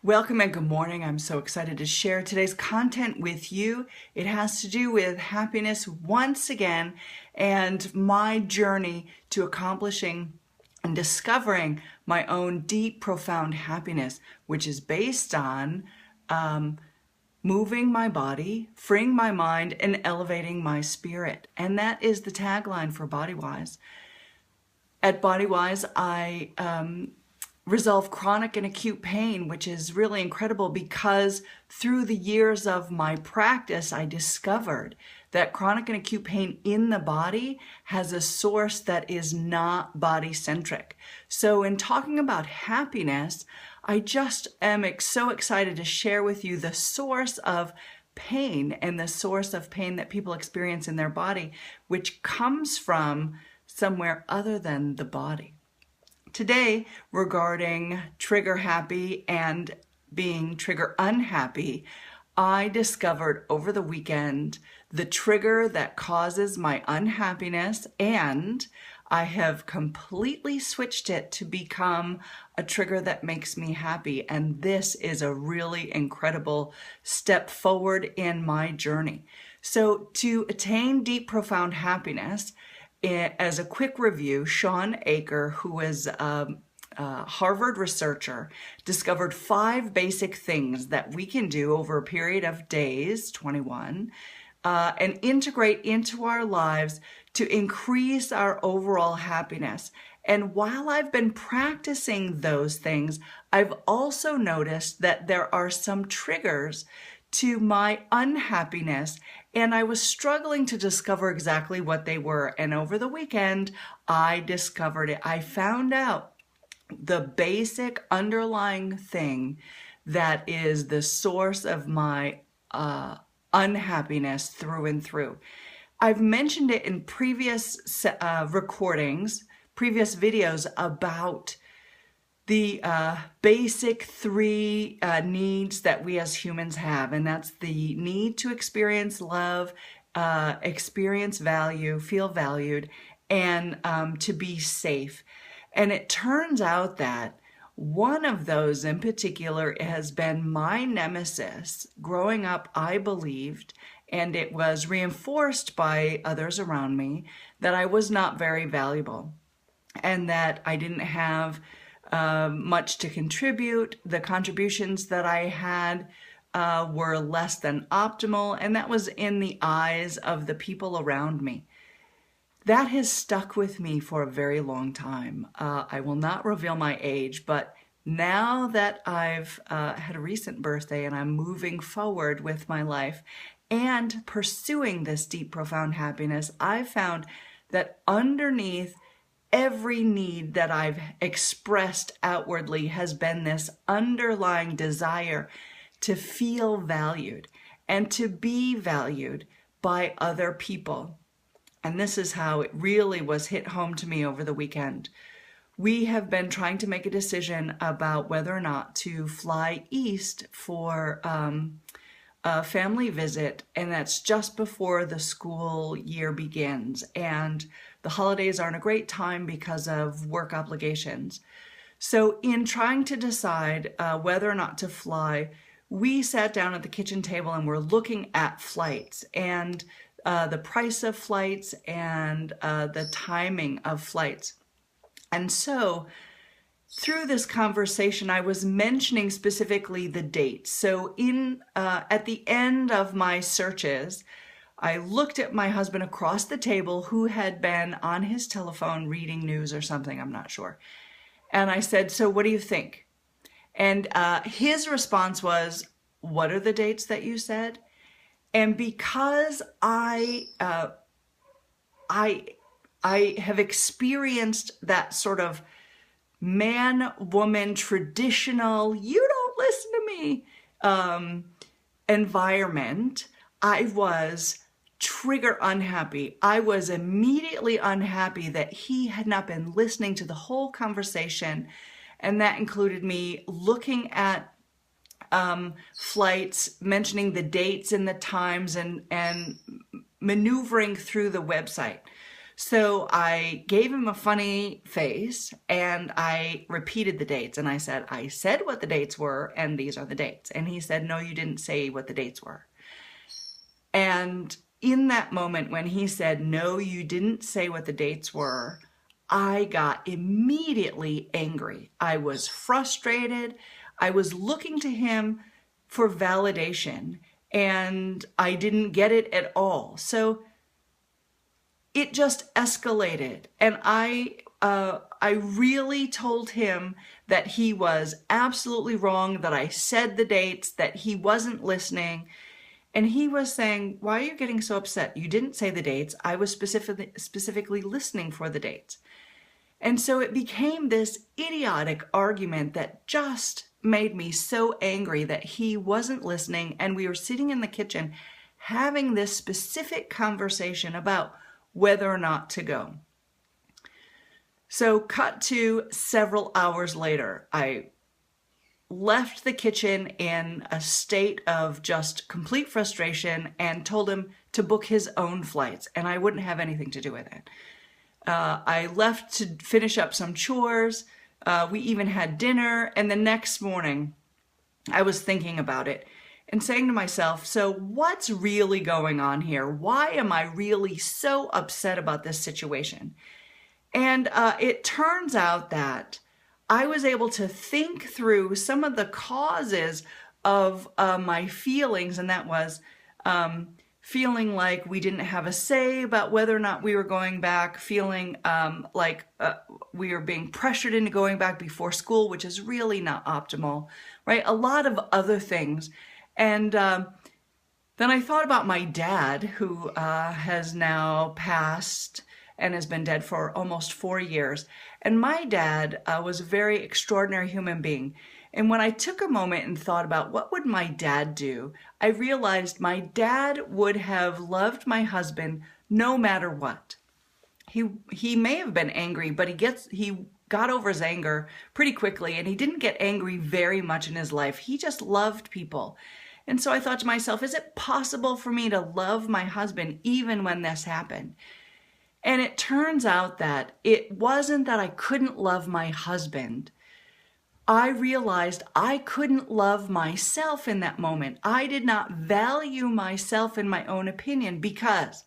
Welcome and good morning. I'm so excited to share today's content with you. It has to do with happiness once again and my journey to accomplishing and discovering my own deep, profound happiness, which is based on moving my body, freeing my mind, and elevating my spirit. And that is the tagline for BodyWise. At BodyWise, I resolve chronic and acute pain, which is really incredible because through the years of my practice, I discovered that chronic and acute pain in the body has a source that is not body-centric. So in talking about happiness, I just am so excited to share with you the source of pain and the source of pain that people experience in their body, which comes from somewhere other than the body. Today, regarding trigger happy and being trigger unhappy, I discovered over the weekend the trigger that causes my unhappiness, and I have completely switched it to become a trigger that makes me happy. And this is a really incredible step forward in my journey. So to attain deep, profound happiness, as a quick review, Shawn Achor, who is a Harvard researcher, discovered 5 basic things that we can do over a period of days, 21, and integrate into our lives to increase our overall happiness. And while I've been practicing those things, I've also noticed that there are some triggers to my unhappiness, and I was struggling to discover exactly what they were. And over the weekend, I discovered it. I found out the basic underlying thing that is the source of my unhappiness through and through. I've mentioned it in previous recordings, previous videos about the basic 3 needs that we as humans have, and that's the need to experience love, experience value, feel valued, and to be safe. And it turns out that one of those in particular has been my nemesis. Growing up, I believed, and it was reinforced by others around me, that I was not very valuable and that I didn't have much to contribute. The contributions that I had were less than optimal, and that was in the eyes of the people around me. That has stuck with me for a very long time. I will not reveal my age, but now that I've had a recent birthday and I'm moving forward with my life and pursuing this deep, profound happiness, I've found that underneath every need that I've expressed outwardly has been this underlying desire to feel valued and to be valued by other people. And this is how it really was hit home to me over the weekend. We have been trying to make a decision about whether or not to fly east for a family visit, and that's just before the school year begins. And the holidays aren't a great time because of work obligations. So in trying to decide whether or not to fly, we sat down at the kitchen table and we're looking at flights and the price of flights and the timing of flights. And so through this conversation, I was mentioning specifically the dates. So at the end of my searches, I looked at my husband across the table who had been on his telephone reading news or something, I'm not sure. And I said, so what do you think? And his response was, what are the dates that you said? And because I have experienced that sort of man-woman traditional, you don't listen to me environment, I was trigger unhappy. I was immediately unhappy that he had not been listening to the whole conversation, and that included me looking at flights, mentioning the dates and the times, and maneuvering through the website. So I gave him a funny face and I repeated the dates. And I said what the dates were, and these are the dates. And he said, no, you didn't say what the dates were. And in that moment when he said, no, you didn't say what the dates were, I got immediately angry. I was frustrated. I was looking to him for validation, and I didn't get it at all. So it just escalated, and I really told him that he was absolutely wrong, that I said the dates, that he wasn't listening. And he was saying, why are you getting so upset? You didn't say the dates. I was specifically listening for the dates. And so it became this idiotic argument that just made me so angry that he wasn't listening. And we were sitting in the kitchen having this specific conversation about whether or not to go. So cut to several hours later, I left the kitchen in a state of just complete frustration and told him to book his own flights, and I wouldn't have anything to do with it. I left to finish up some chores. We even had dinner, and the next morning I was thinking about it and saying to myself, so what's really going on here? Why am I really so upset about this situation? And it turns out that I was able to think through some of the causes of my feelings, and that was feeling like we didn't have a say about whether or not we were going back, feeling like we were being pressured into going back before school, which is really not optimal, right? A lot of other things. And then I thought about my dad, who has now passed and has been dead for almost 4 years. And my dad was a very extraordinary human being. And when I took a moment and thought about what would my dad do, I realized my dad would have loved my husband no matter what. He may have been angry, but he got over his anger pretty quickly, and he didn't get angry very much in his life. He just loved people. And so I thought to myself, is it possible for me to love my husband even when this happened? And it turns out that it wasn't that I couldn't love my husband. I realized I couldn't love myself in that moment. I did not value myself in my own opinion, because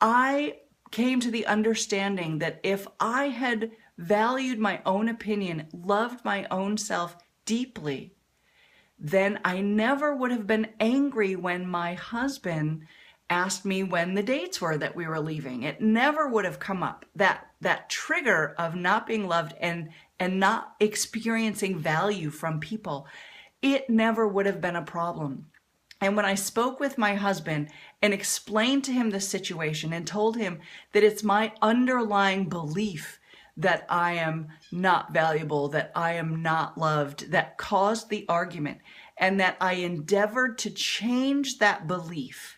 I came to the understanding that if I had valued my own opinion, loved my own self deeply, then I never would have been angry when my husband asked me when the dates were that we were leaving. It never would have come up. That trigger of not being loved and not experiencing value from people, it never would have been a problem. And when I spoke with my husband and explained to him the situation and told him that it's my underlying belief that I am not valuable, that I am not loved, that caused the argument, and that I endeavored to change that belief,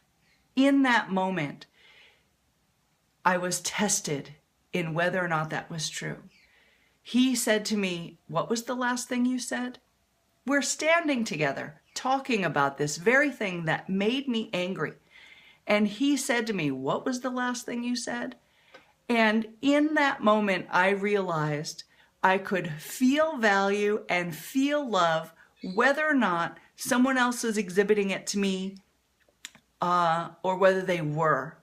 in that moment, I was tested in whether or not that was true. He said to me, what was the last thing you said? We're standing together talking about this very thing that made me angry. And he said to me, what was the last thing you said? And in that moment, I realized I could feel value and feel love whether or not someone else was exhibiting it to me or whether they were.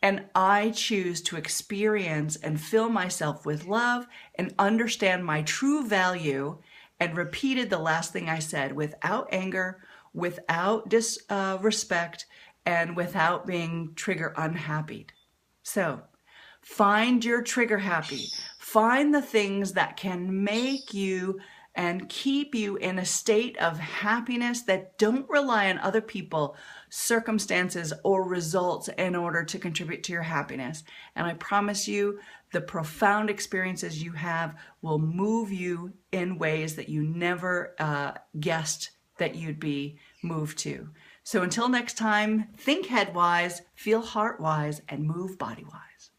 And I choose to experience and fill myself with love and understand my true value, and repeated the last thing I said without anger, without disrespect, and without being trigger unhappy. So find your trigger happy. Find the things that can make you and keep you in a state of happiness that don't rely on other people, circumstances, or results in order to contribute to your happiness. And I promise you, the profound experiences you have will move you in ways that you never guessed that you'd be moved to. So until next time, think head-wise, feel heart-wise, and move body-wise.